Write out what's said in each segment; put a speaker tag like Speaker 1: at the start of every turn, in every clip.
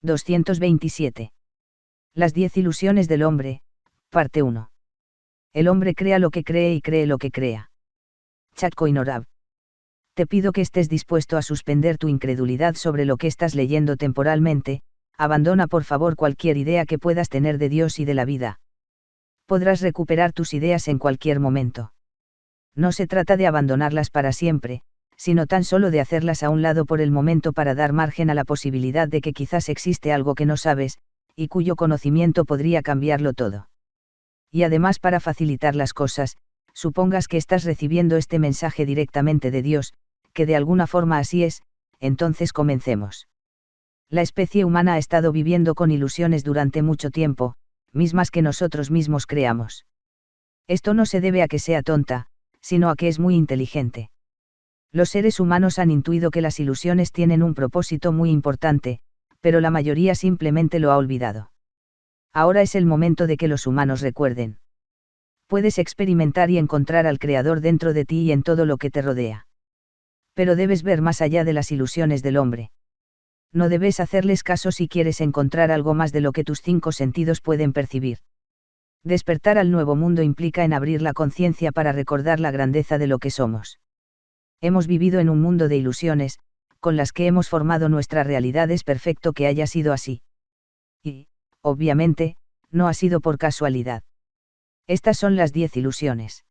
Speaker 1: 227. Las 10 ilusiones del hombre, parte 1. El hombre crea lo que cree y cree lo que crea. Chatko-i-Norab. Te pido que estés dispuesto a suspender tu incredulidad sobre lo que estás leyendo temporalmente, abandona por favor cualquier idea que puedas tener de Dios y de la vida. Podrás recuperar tus ideas en cualquier momento. No se trata de abandonarlas para siempre, sino tan solo de hacerlas a un lado por el momento para dar margen a la posibilidad de que quizás existe algo que no sabes, y cuyo conocimiento podría cambiarlo todo. Y además para facilitar las cosas, supongas que estás recibiendo este mensaje directamente de Dios, que de alguna forma así es, entonces comencemos. La especie humana ha estado viviendo con ilusiones durante mucho tiempo, mismas que nosotros mismos creamos. Esto no se debe a que sea tonta, sino a que es muy inteligente. Los seres humanos han intuido que las ilusiones tienen un propósito muy importante, pero la mayoría simplemente lo ha olvidado. Ahora es el momento de que los humanos recuerden. Puedes experimentar y encontrar al Creador dentro de ti y en todo lo que te rodea. Pero debes ver más allá de las ilusiones del hombre. No debes hacerles caso si quieres encontrar algo más de lo que tus 5 sentidos pueden percibir. Despertar al nuevo mundo implica en abrir la conciencia para recordar la grandeza de lo que somos. Hemos vivido en un mundo de ilusiones, con las que hemos formado nuestra realidad. Es perfecto que haya sido así. Y, obviamente, no ha sido por casualidad. Estas son las 10 ilusiones.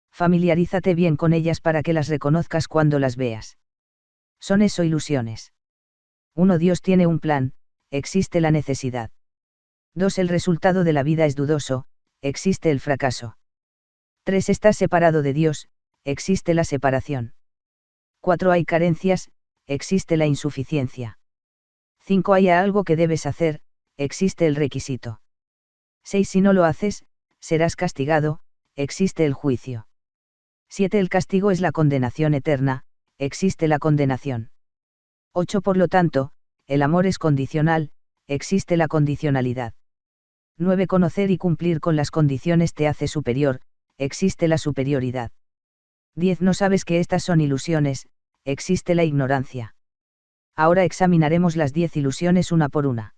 Speaker 1: Familiarízate bien con ellas para que las reconozcas cuando las veas. Son eso, ilusiones. 1. Dios tiene un plan, existe la necesidad. 2. El resultado de la vida es dudoso, existe el fracaso. 3. Estás separado de Dios, existe la separación. 4. Hay carencias, existe la insuficiencia. 5. Hay algo que debes hacer, existe el requisito. 6. Si no lo haces, serás castigado, existe el juicio. 7. El castigo es la condenación eterna, existe la condenación. 8. Por lo tanto, el amor es condicional, existe la condicionalidad. 9. Conocer y cumplir con las condiciones te hace superior, existe la superioridad. 10. No sabes que estas son ilusiones, existe la ignorancia. Ahora examinaremos las 10 ilusiones una por una.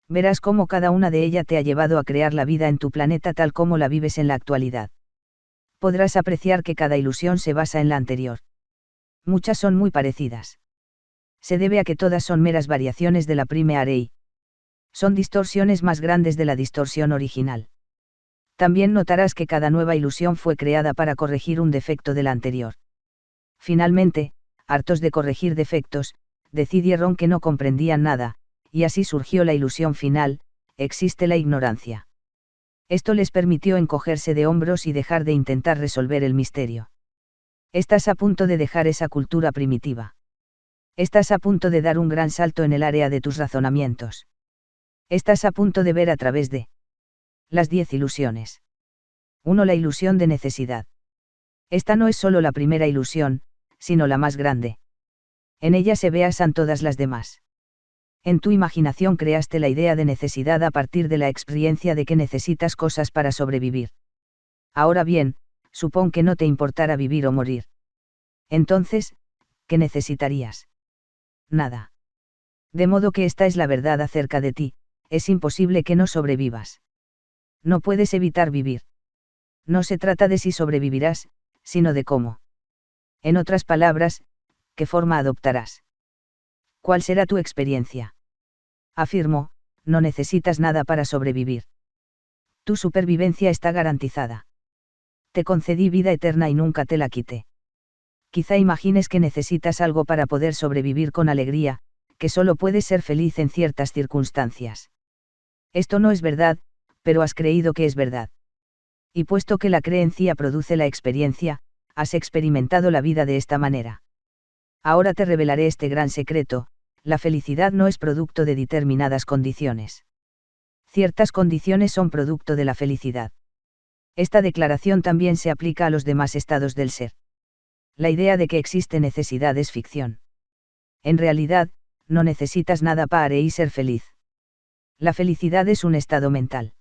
Speaker 1: Verás cómo cada una de ellas te ha llevado a crear la vida en tu planeta tal como la vives en la actualidad. Podrás apreciar que cada ilusión se basa en la anterior. Muchas son muy parecidas. Se debe a que todas son meras variaciones de la primera ley. Son distorsiones más grandes de la distorsión original. También notarás que cada nueva ilusión fue creada para corregir un defecto de la anterior. Finalmente, hartos de corregir defectos, decidieron que no comprendían nada, y así surgió la ilusión final, existe la ignorancia. Esto les permitió encogerse de hombros y dejar de intentar resolver el misterio. Estás a punto de dejar esa cultura primitiva. Estás a punto de dar un gran salto en el área de tus razonamientos. Estás a punto de ver a través de las 10 ilusiones. 1. La ilusión de necesidad. Esta no es solo la primera ilusión, sino la más grande. En ella se besan todas las demás. En tu imaginación creaste la idea de necesidad a partir de la experiencia de que necesitas cosas para sobrevivir. Ahora bien, supón que no te importara vivir o morir. Entonces, ¿qué necesitarías? Nada. De modo que esta es la verdad acerca de ti, es imposible que no sobrevivas. No puedes evitar vivir. No se trata de si sobrevivirás, sino de cómo. En otras palabras, ¿qué forma adoptarás? ¿Cuál será tu experiencia? Afirmo, no necesitas nada para sobrevivir. Tu supervivencia está garantizada. Te concedí vida eterna y nunca te la quité. Quizá imagines que necesitas algo para poder sobrevivir con alegría, que solo puedes ser feliz en ciertas circunstancias. Esto no es verdad, pero has creído que es verdad. Y puesto que la creencia produce la experiencia, has experimentado la vida de esta manera. Ahora te revelaré este gran secreto: la felicidad no es producto de determinadas condiciones. Ciertas condiciones son producto de la felicidad. Esta declaración también se aplica a los demás estados del ser. La idea de que existe necesidad es ficción. En realidad, no necesitas nada para ser feliz. La felicidad es un estado mental.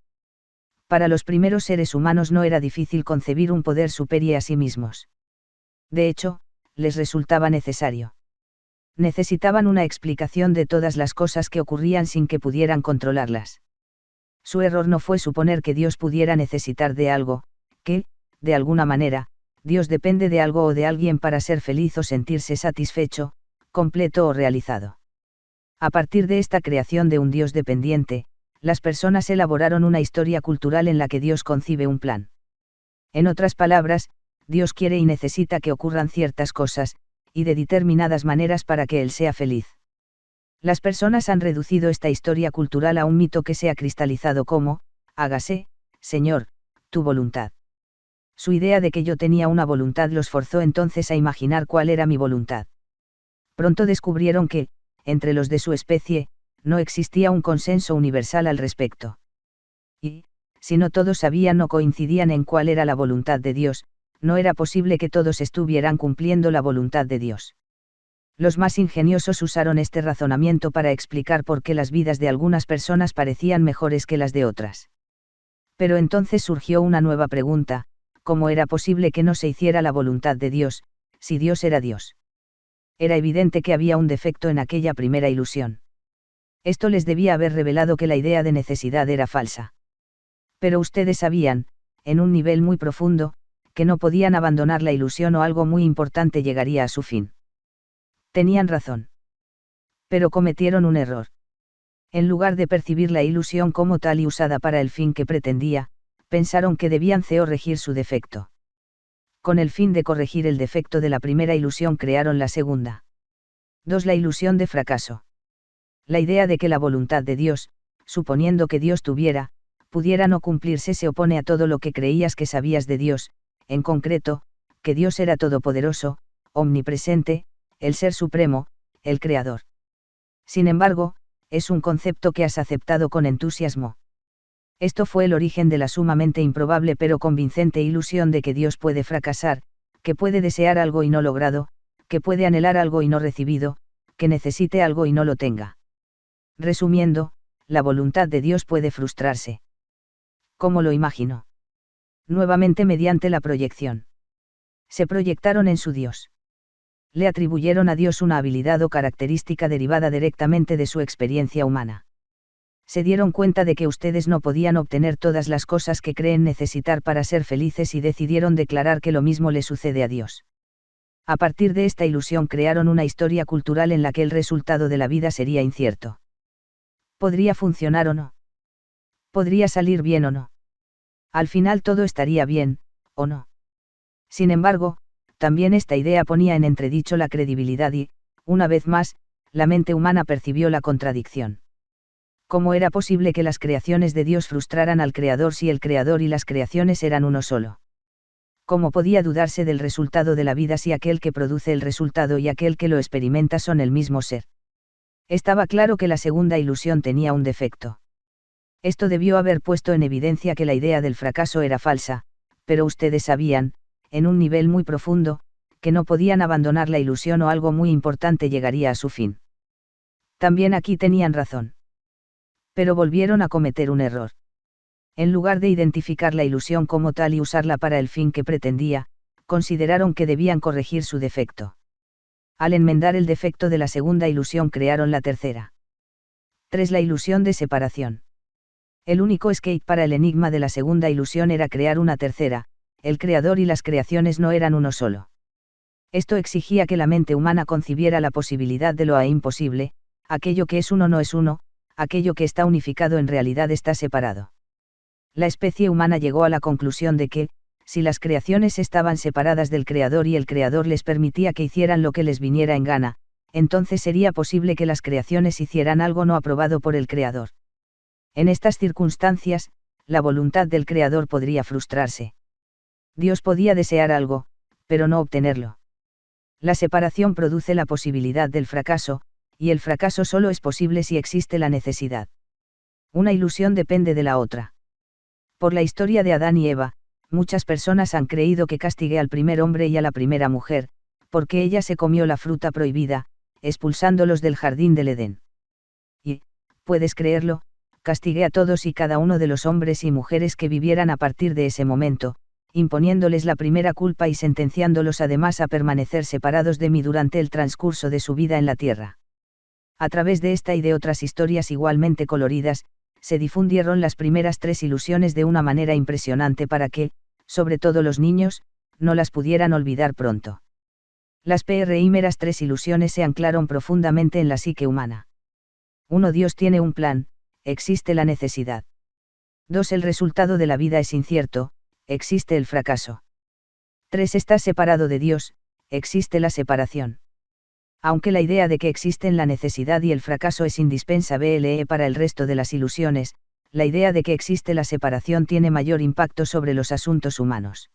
Speaker 1: Para los primeros seres humanos no era difícil concebir un poder superior a sí mismos. De hecho, les resultaba necesario. Necesitaban una explicación de todas las cosas que ocurrían sin que pudieran controlarlas. Su error no fue suponer que Dios pudiera necesitar de algo, que, de alguna manera, Dios depende de algo o de alguien para ser feliz o sentirse satisfecho, completo o realizado. A partir de esta creación de un Dios dependiente, las personas elaboraron una historia cultural en la que Dios concibe un plan. En otras palabras, Dios quiere y necesita que ocurran ciertas cosas, y de determinadas maneras para que Él sea feliz. Las personas han reducido esta historia cultural a un mito que se ha cristalizado como, hágase, Señor, tu voluntad. Su idea de que yo tenía una voluntad los forzó entonces a imaginar cuál era mi voluntad. Pronto descubrieron que, entre los de su especie, no existía un consenso universal al respecto. Y, si no todos sabían o coincidían en cuál era la voluntad de Dios, no era posible que todos estuvieran cumpliendo la voluntad de Dios. Los más ingeniosos usaron este razonamiento para explicar por qué las vidas de algunas personas parecían mejores que las de otras. Pero entonces surgió una nueva pregunta: ¿cómo era posible que no se hiciera la voluntad de Dios, si Dios era Dios? Era evidente que había un defecto en aquella primera ilusión. Esto les debía haber revelado que la idea de necesidad era falsa. Pero ustedes sabían, en un nivel muy profundo, que no podían abandonar la ilusión o algo muy importante llegaría a su fin. Tenían razón. Pero cometieron un error. En lugar de percibir la ilusión como tal y usada para el fin que pretendía, pensaron que debían corregir su defecto. Con el fin de corregir el defecto de la primera ilusión crearon la segunda. 2. La ilusión de fracaso. La idea de que la voluntad de Dios, suponiendo que Dios tuviera, pudiera no cumplirse se opone a todo lo que creías que sabías de Dios, en concreto, que Dios era todopoderoso, omnipresente, el Ser Supremo, el Creador. Sin embargo, es un concepto que has aceptado con entusiasmo. Esto fue el origen de la sumamente improbable pero convincente ilusión de que Dios puede fracasar, que puede desear algo y no logrado, que puede anhelar algo y no recibido, que necesite algo y no lo tenga. Resumiendo, la voluntad de Dios puede frustrarse. ¿Cómo lo imaginó? Nuevamente mediante la proyección. Se proyectaron en su Dios. Le atribuyeron a Dios una habilidad o característica derivada directamente de su experiencia humana. Se dieron cuenta de que ustedes no podían obtener todas las cosas que creen necesitar para ser felices y decidieron declarar que lo mismo le sucede a Dios. A partir de esta ilusión crearon una historia cultural en la que el resultado de la vida sería incierto. ¿Podría funcionar o no? ¿Podría salir bien o no? Al final todo estaría bien, ¿o no? Sin embargo, también esta idea ponía en entredicho la credibilidad y, una vez más, la mente humana percibió la contradicción. ¿Cómo era posible que las creaciones de Dios frustraran al Creador si el Creador y las creaciones eran uno solo? ¿Cómo podía dudarse del resultado de la vida si aquel que produce el resultado y aquel que lo experimenta son el mismo ser? Estaba claro que la segunda ilusión tenía un defecto. Esto debió haber puesto en evidencia que la idea del fracaso era falsa, pero ustedes sabían, en un nivel muy profundo, que no podían abandonar la ilusión o algo muy importante llegaría a su fin. También aquí tenían razón. Pero volvieron a cometer un error. En lugar de identificar la ilusión como tal y usarla para el fin que pretendía, consideraron que debían corregir su defecto. Al enmendar el defecto de la segunda ilusión crearon la tercera. 3. La ilusión de separación. El único escape para el enigma de la segunda ilusión era crear una tercera: el Creador y las creaciones no eran uno solo. Esto exigía que la mente humana concibiera la posibilidad de lo imposible: aquello que es uno no es uno, aquello que está unificado en realidad está separado. La especie humana llegó a la conclusión de que, si las creaciones estaban separadas del Creador y el Creador les permitía que hicieran lo que les viniera en gana, entonces sería posible que las creaciones hicieran algo no aprobado por el Creador. En estas circunstancias, la voluntad del Creador podría frustrarse. Dios podía desear algo, pero no obtenerlo. La separación produce la posibilidad del fracaso, y el fracaso solo es posible si existe la necesidad. Una ilusión depende de la otra. Por la historia de Adán y Eva, muchas personas han creído que castigué al primer hombre y a la primera mujer, porque ella se comió la fruta prohibida, expulsándolos del jardín del Edén. Y, puedes creerlo, castigué a todos y cada uno de los hombres y mujeres que vivieran a partir de ese momento, imponiéndoles la primera culpa y sentenciándolos además a permanecer separados de mí durante el transcurso de su vida en la tierra. A través de esta y de otras historias igualmente coloridas, se difundieron las primeras 3 ilusiones de una manera impresionante para que, sobre todo los niños, no las pudieran olvidar pronto. Las primeras 3 ilusiones se anclaron profundamente en la psique humana. 1. Dios tiene un plan, existe la necesidad. 2. El resultado de la vida es incierto, existe el fracaso. 3. Estás separado de Dios, existe la separación. Aunque la idea de que existen la necesidad y el fracaso es indispensable para el resto de las ilusiones, la idea de que existe la separación tiene mayor impacto sobre los asuntos humanos.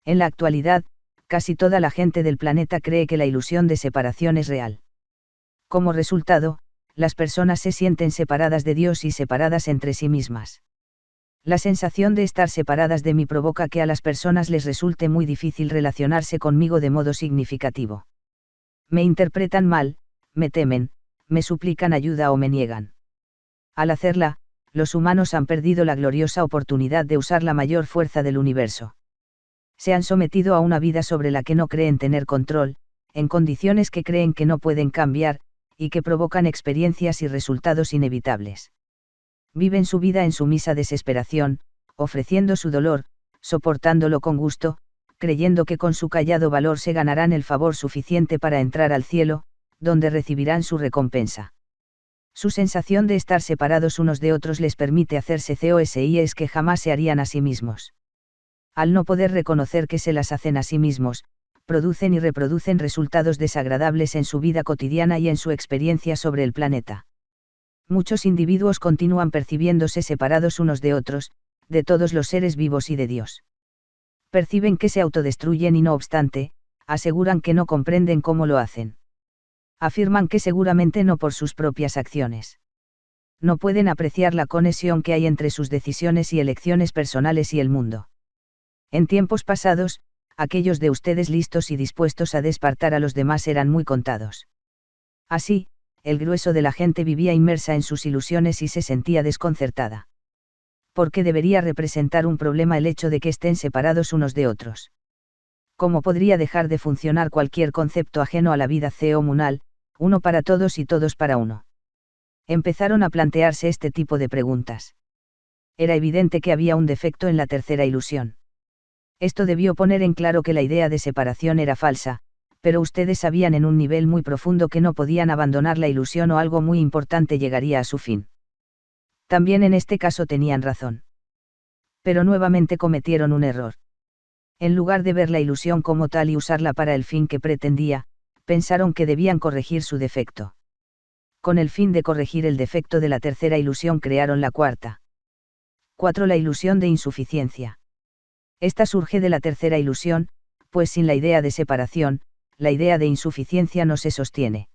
Speaker 1: En la actualidad, casi toda la gente del planeta cree que la ilusión de separación es real. Como resultado, las personas se sienten separadas de Dios y separadas entre sí mismas. La sensación de estar separadas de mí provoca que a las personas les resulte muy difícil relacionarse conmigo de modo significativo. Me interpretan mal, me temen, me suplican ayuda o me niegan. Al hacerla, los humanos han perdido la gloriosa oportunidad de usar la mayor fuerza del universo. Se han sometido a una vida sobre la que no creen tener control, en condiciones que creen que no pueden cambiar, y que provocan experiencias y resultados inevitables. Viven su vida en sumisa desesperación, ofreciendo su dolor, soportándolo con gusto, creyendo que con su callado valor se ganarán el favor suficiente para entrar al cielo, donde recibirán su recompensa. Su sensación de estar separados unos de otros les permite hacerse COSIs que jamás se harían a sí mismos. Al no poder reconocer que se las hacen a sí mismos, producen y reproducen resultados desagradables en su vida cotidiana y en su experiencia sobre el planeta. Muchos individuos continúan percibiéndose separados unos de otros, de todos los seres vivos y de Dios. Perciben que se autodestruyen y no obstante, aseguran que no comprenden cómo lo hacen. Afirman que seguramente no por sus propias acciones. No pueden apreciar la conexión que hay entre sus decisiones y elecciones personales y el mundo. En tiempos pasados, aquellos de ustedes listos y dispuestos a despertar a los demás eran muy contados. Así, el grueso de la gente vivía inmersa en sus ilusiones y se sentía desconcertada. ¿Por qué debería representar un problema el hecho de que estén separados unos de otros? ¿Cómo podría dejar de funcionar cualquier concepto ajeno a la vida comunal, uno para todos y todos para uno? Empezaron a plantearse este tipo de preguntas. Era evidente que había un defecto en la tercera ilusión. Esto debió poner en claro que la idea de separación era falsa, pero ustedes sabían en un nivel muy profundo que no podían abandonar la ilusión o algo muy importante llegaría a su fin. También en este caso tenían razón. Pero nuevamente cometieron un error. En lugar de ver la ilusión como tal y usarla para el fin que pretendía, pensaron que debían corregir su defecto. Con el fin de corregir el defecto de la tercera ilusión crearon la cuarta. 4. La ilusión de insuficiencia. Esta surge de la tercera ilusión, pues sin la idea de separación, la idea de insuficiencia no se sostiene.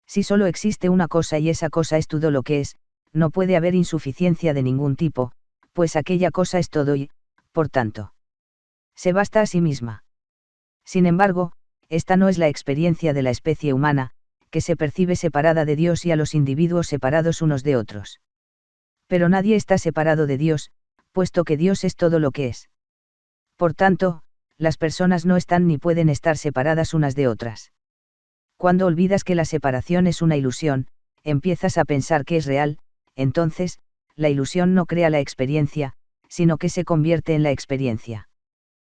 Speaker 1: Si solo existe una cosa y esa cosa es todo lo que es, no puede haber insuficiencia de ningún tipo, pues aquella cosa es todo y, por tanto, se basta a sí misma. Sin embargo, esta no es la experiencia de la especie humana, que se percibe separada de Dios y a los individuos separados unos de otros. Pero nadie está separado de Dios, puesto que Dios es todo lo que es. Por tanto, las personas no están ni pueden estar separadas unas de otras. Cuando olvidas que la separación es una ilusión, empiezas a pensar que es real, entonces, la ilusión no crea la experiencia, sino que se convierte en la experiencia.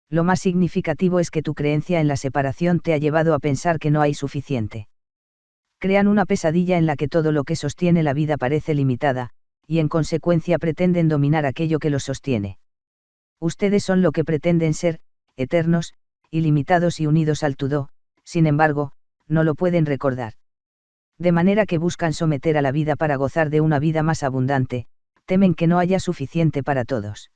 Speaker 1: Lo más significativo es que tu creencia en la separación te ha llevado a pensar que no hay suficiente. Crean una pesadilla en la que todo lo que sostiene la vida parece limitada, y en consecuencia pretenden dominar aquello que los sostiene. Ustedes son lo que pretenden ser, eternos, ilimitados y unidos al todo, sin embargo, no lo pueden recordar. De manera que buscan someter a la vida para gozar de una vida más abundante, temen que no haya suficiente para todos.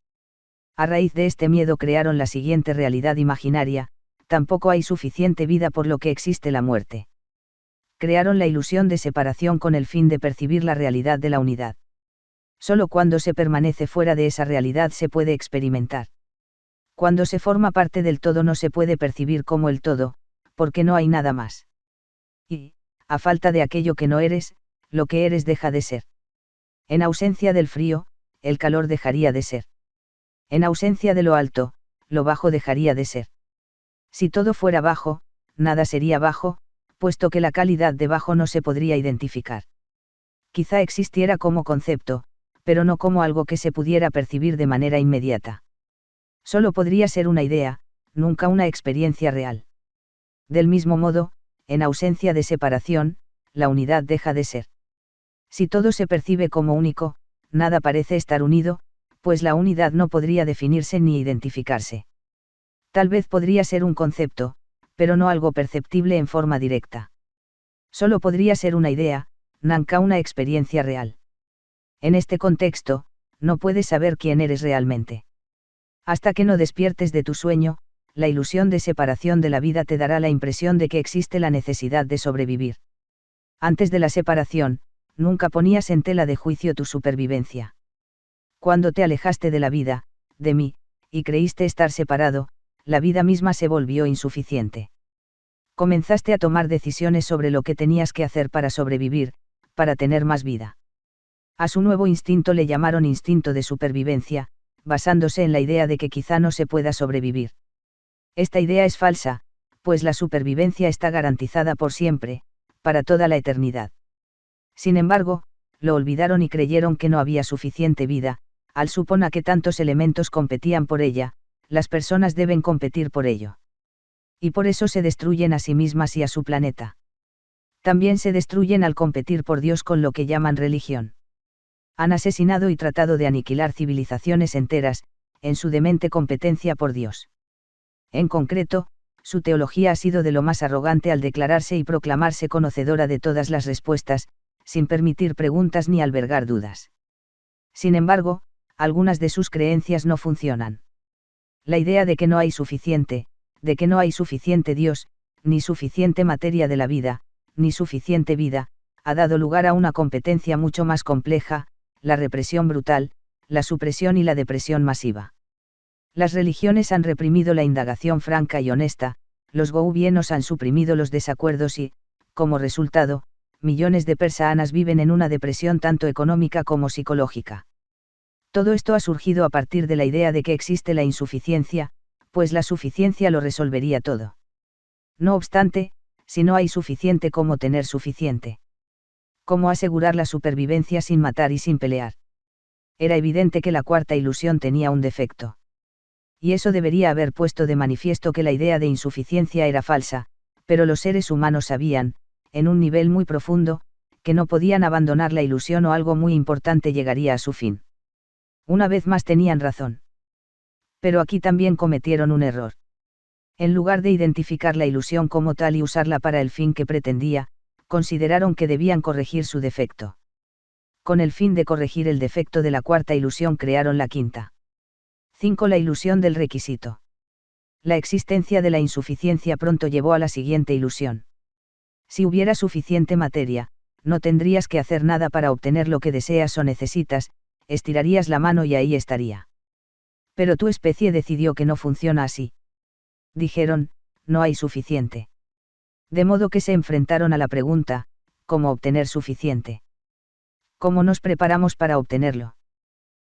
Speaker 1: A raíz de este miedo crearon la siguiente realidad imaginaria: tampoco hay suficiente vida por lo que existe la muerte. Crearon la ilusión de separación con el fin de percibir la realidad de la unidad. Solo cuando se permanece fuera de esa realidad se puede experimentar. Cuando se forma parte del todo no se puede percibir como el todo, porque no hay nada más. Y, a falta de aquello que no eres, lo que eres deja de ser. En ausencia del frío, el calor dejaría de ser. En ausencia de lo alto, lo bajo dejaría de ser. Si todo fuera bajo, nada sería bajo, puesto que la calidad de bajo no se podría identificar. Quizá existiera como concepto, pero no como algo que se pudiera percibir de manera inmediata. Solo podría ser una idea, nunca una experiencia real. Del mismo modo, en ausencia de separación, la unidad deja de ser. Si todo se percibe como único, nada parece estar unido, pues la unidad no podría definirse ni identificarse. Tal vez podría ser un concepto, pero no algo perceptible en forma directa. Solo podría ser una idea, nunca una experiencia real. En este contexto, no puedes saber quién eres realmente. Hasta que no despiertes de tu sueño, la ilusión de separación de la vida te dará la impresión de que existe la necesidad de sobrevivir. Antes de la separación, nunca ponías en tela de juicio tu supervivencia. Cuando te alejaste de la vida, de mí, y creíste estar separado, la vida misma se volvió insuficiente. Comenzaste a tomar decisiones sobre lo que tenías que hacer para sobrevivir, para tener más vida. A su nuevo instinto le llamaron instinto de supervivencia, basándose en la idea de que quizá no se pueda sobrevivir. Esta idea es falsa, pues la supervivencia está garantizada por siempre, para toda la eternidad. Sin embargo, lo olvidaron y creyeron que no había suficiente vida, al suponer que tantos elementos competían por ella, las personas deben competir por ello. Y por eso se destruyen a sí mismas y a su planeta. También se destruyen al competir por Dios con lo que llaman religión. Han asesinado y tratado de aniquilar civilizaciones enteras, en su demente competencia por Dios. En concreto, su teología ha sido de lo más arrogante al declararse y proclamarse conocedora de todas las respuestas, sin permitir preguntas ni albergar dudas. Sin embargo, algunas de sus creencias no funcionan. La idea de que no hay suficiente, de que no hay suficiente Dios, ni suficiente materia de la vida, ni suficiente vida, ha dado lugar a una competencia mucho más compleja, la represión brutal, la supresión y la depresión masiva. Las religiones han reprimido la indagación franca y honesta, los gobiernos han suprimido los desacuerdos y, como resultado, millones de personas viven en una depresión tanto económica como psicológica. Todo esto ha surgido a partir de la idea de que existe la insuficiencia, pues la suficiencia lo resolvería todo. No obstante, si no hay suficiente, ¿cómo tener suficiente? ¿Cómo asegurar la supervivencia sin matar y sin pelear? Era evidente que la cuarta ilusión tenía un defecto. Y eso debería haber puesto de manifiesto que la idea de insuficiencia era falsa, pero los seres humanos sabían, en un nivel muy profundo, que no podían abandonar la ilusión o algo muy importante llegaría a su fin. Una vez más tenían razón. Pero aquí también cometieron un error. En lugar de identificar la ilusión como tal y usarla para el fin que pretendía, consideraron que debían corregir su defecto. Con el fin de corregir el defecto de la cuarta ilusión crearon la quinta. 5. La ilusión del requisito. La existencia de la insuficiencia pronto llevó a la siguiente ilusión. Si hubiera suficiente materia, no tendrías que hacer nada para obtener lo que deseas o necesitas, estirarías la mano y ahí estaría. Pero tu especie decidió que no funciona así. Dijeron, no hay suficiente. De modo que se enfrentaron a la pregunta, ¿cómo obtener suficiente? ¿Cómo nos preparamos para obtenerlo?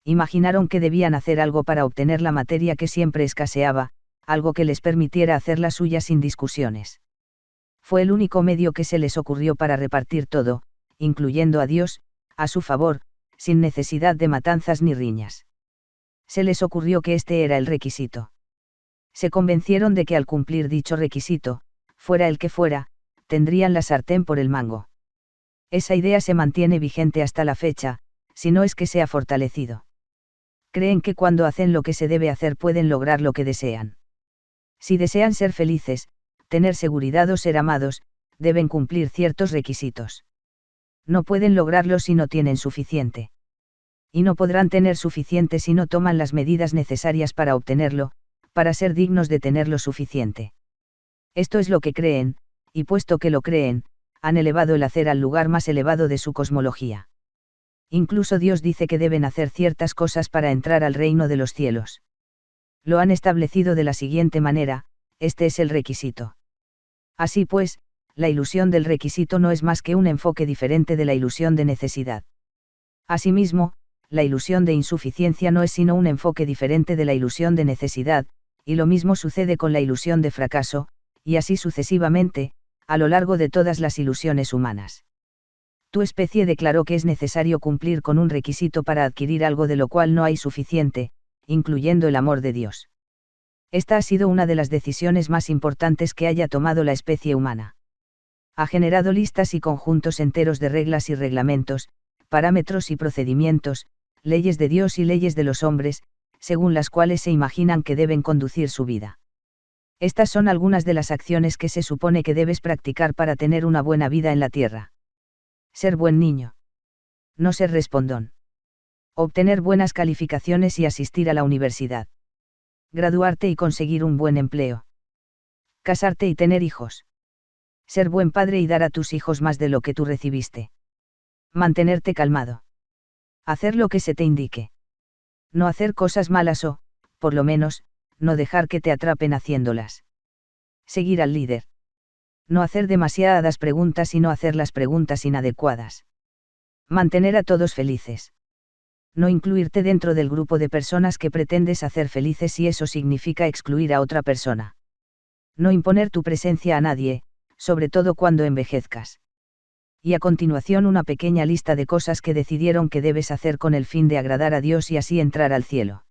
Speaker 1: Imaginaron que debían hacer algo para obtener la materia que siempre escaseaba, algo que les permitiera hacer la suya sin discusiones. Fue el único medio que se les ocurrió para repartir todo, incluyendo a Dios, a su favor, sin necesidad de matanzas ni riñas. Se les ocurrió que este era el requisito. Se convencieron de que al cumplir dicho requisito, fuera el que fuera, tendrían la sartén por el mango. Esa idea se mantiene vigente hasta la fecha, si no es que se ha fortalecido. Creen que cuando hacen lo que se debe hacer pueden lograr lo que desean. Si desean ser felices, tener seguridad o ser amados, deben cumplir ciertos requisitos. No pueden lograrlo si no tienen suficiente. Y no podrán tener suficiente si no toman las medidas necesarias para obtenerlo, para ser dignos de tener lo suficiente. Esto es lo que creen, y puesto que lo creen, han elevado el hacer al lugar más elevado de su cosmología. Incluso Dios dice que deben hacer ciertas cosas para entrar al reino de los cielos. Lo han establecido de la siguiente manera, este es el requisito. Así pues, la ilusión del requisito no es más que un enfoque diferente de la ilusión de necesidad. Asimismo, la ilusión de insuficiencia no es sino un enfoque diferente de la ilusión de necesidad, y lo mismo sucede con la ilusión de fracaso, y así sucesivamente, a lo largo de todas las ilusiones humanas. Tu especie declaró que es necesario cumplir con un requisito para adquirir algo de lo cual no hay suficiente, incluyendo el amor de Dios. Esta ha sido una de las decisiones más importantes que haya tomado la especie humana. Ha generado listas y conjuntos enteros de reglas y reglamentos, parámetros y procedimientos, leyes de Dios y leyes de los hombres, según las cuales se imaginan que deben conducir su vida. Estas son algunas de las acciones que se supone que debes practicar para tener una buena vida en la tierra. Ser buen niño. No ser respondón. Obtener buenas calificaciones y asistir a la universidad. Graduarte y conseguir un buen empleo. Casarte y tener hijos. Ser buen padre y dar a tus hijos más de lo que tú recibiste. Mantenerte calmado. Hacer lo que se te indique. No hacer cosas malas o, por lo menos, no dejar que te atrapen haciéndolas. Seguir al líder. No hacer demasiadas preguntas y no hacer las preguntas inadecuadas. Mantener a todos felices. No incluirte dentro del grupo de personas que pretendes hacer felices si eso significa excluir a otra persona. No imponer tu presencia a nadie, sobre todo cuando envejezcas. Y a continuación una pequeña lista de cosas que decidieron que debes hacer con el fin de agradar a Dios y así entrar al cielo.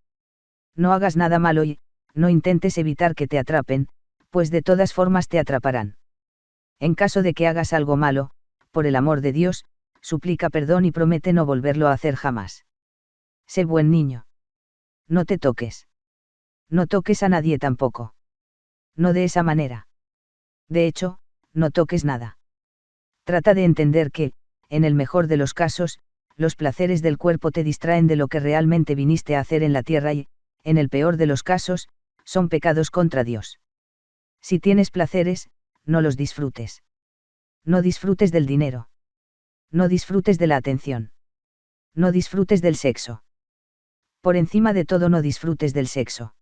Speaker 1: No hagas nada malo y, no intentes evitar que te atrapen, pues de todas formas te atraparán. En caso de que hagas algo malo, por el amor de Dios, suplica perdón y promete no volverlo a hacer jamás. Sé buen niño. No te toques. No toques a nadie tampoco. No de esa manera. De hecho, no toques nada. Trata de entender que, en el mejor de los casos, los placeres del cuerpo te distraen de lo que realmente viniste a hacer en la tierra y, en el peor de los casos, son pecados contra Dios. Si tienes placeres, no los disfrutes. No disfrutes del dinero. No disfrutes de la atención. No disfrutes del sexo. Por encima de todo, no disfrutes del sexo.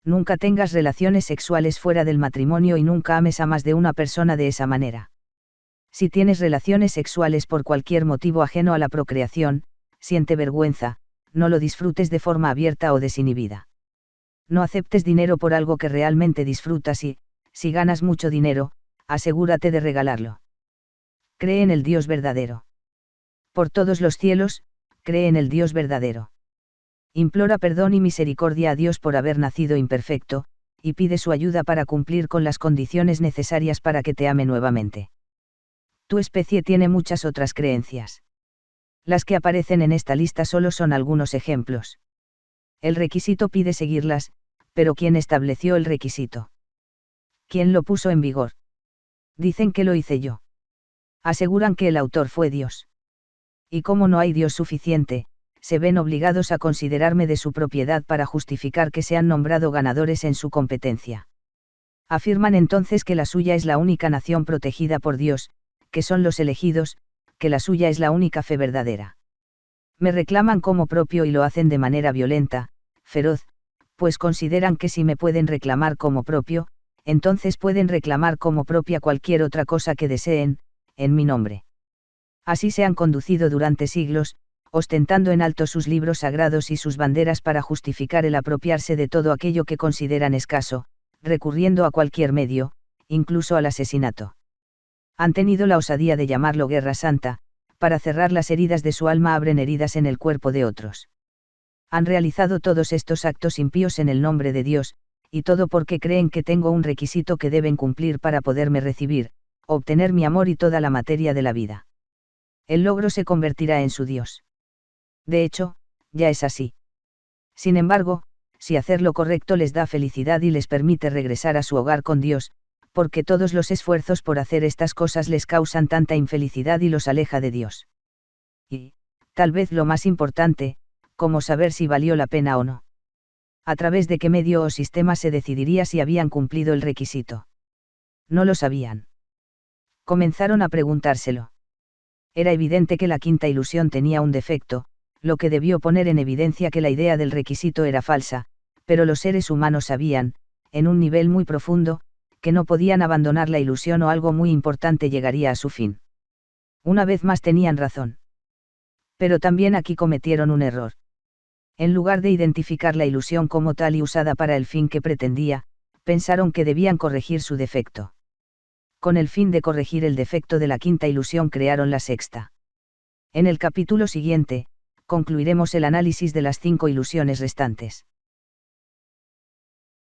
Speaker 1: Nunca tengas relaciones sexuales fuera del matrimonio y nunca ames a más de una persona de esa manera. Si tienes relaciones sexuales por cualquier motivo ajeno a la procreación, siente vergüenza, no lo disfrutes de forma abierta o desinhibida. No aceptes dinero por algo que realmente disfrutas y, si ganas mucho dinero, asegúrate de regalarlo. Cree en el Dios verdadero. Por todos los cielos, cree en el Dios verdadero. Implora perdón y misericordia a Dios por haber nacido imperfecto, y pide su ayuda para cumplir con las condiciones necesarias para que te ame nuevamente. Tu especie tiene muchas otras creencias. Las que aparecen en esta lista solo son algunos ejemplos. El requisito pide seguirlas, pero ¿quién estableció el requisito? ¿Quién lo puso en vigor? Dicen que lo hice yo. Aseguran que el autor fue Dios. Y como no hay Dios suficiente, se ven obligados a considerarme de su propiedad para justificar que se han nombrado ganadores en su competencia. Afirman entonces que la suya es la única nación protegida por Dios, que son los elegidos, que la suya es la única fe verdadera. Me reclaman como propio y lo hacen de manera violenta, feroz, pues consideran que si me pueden reclamar como propio, entonces pueden reclamar como propia cualquier otra cosa que deseen, en mi nombre. Así se han conducido durante siglos, ostentando en alto sus libros sagrados y sus banderas para justificar el apropiarse de todo aquello que consideran escaso, recurriendo a cualquier medio, incluso al asesinato. Han tenido la osadía de llamarlo guerra santa, para cerrar las heridas de su alma abren heridas en el cuerpo de otros. Han realizado todos estos actos impíos en el nombre de Dios, y todo porque creen que tengo un requisito que deben cumplir para poderme recibir, obtener mi amor y toda la materia de la vida. El logro se convertirá en su Dios. De hecho, ya es así. Sin embargo, si hacer lo correcto les da felicidad y les permite regresar a su hogar con Dios, porque todos los esfuerzos por hacer estas cosas les causan tanta infelicidad y los aleja de Dios. Y, tal vez lo más importante, cómo saber si valió la pena o no. ¿A través de qué medio o sistema se decidiría si habían cumplido el requisito? No lo sabían. Comenzaron a preguntárselo. Era evidente que la quinta ilusión tenía un defecto, lo que debió poner en evidencia que la idea del requisito era falsa, pero los seres humanos sabían, en un nivel muy profundo, que no podían abandonar la ilusión o algo muy importante llegaría a su fin. Una vez más tenían razón. Pero también aquí cometieron un error. En lugar de identificar la ilusión como tal y usada para el fin que pretendía, pensaron que debían corregir su defecto. Con el fin de corregir el defecto de la quinta ilusión crearon la sexta. En el capítulo siguiente, concluiremos el análisis de las 5 ilusiones restantes.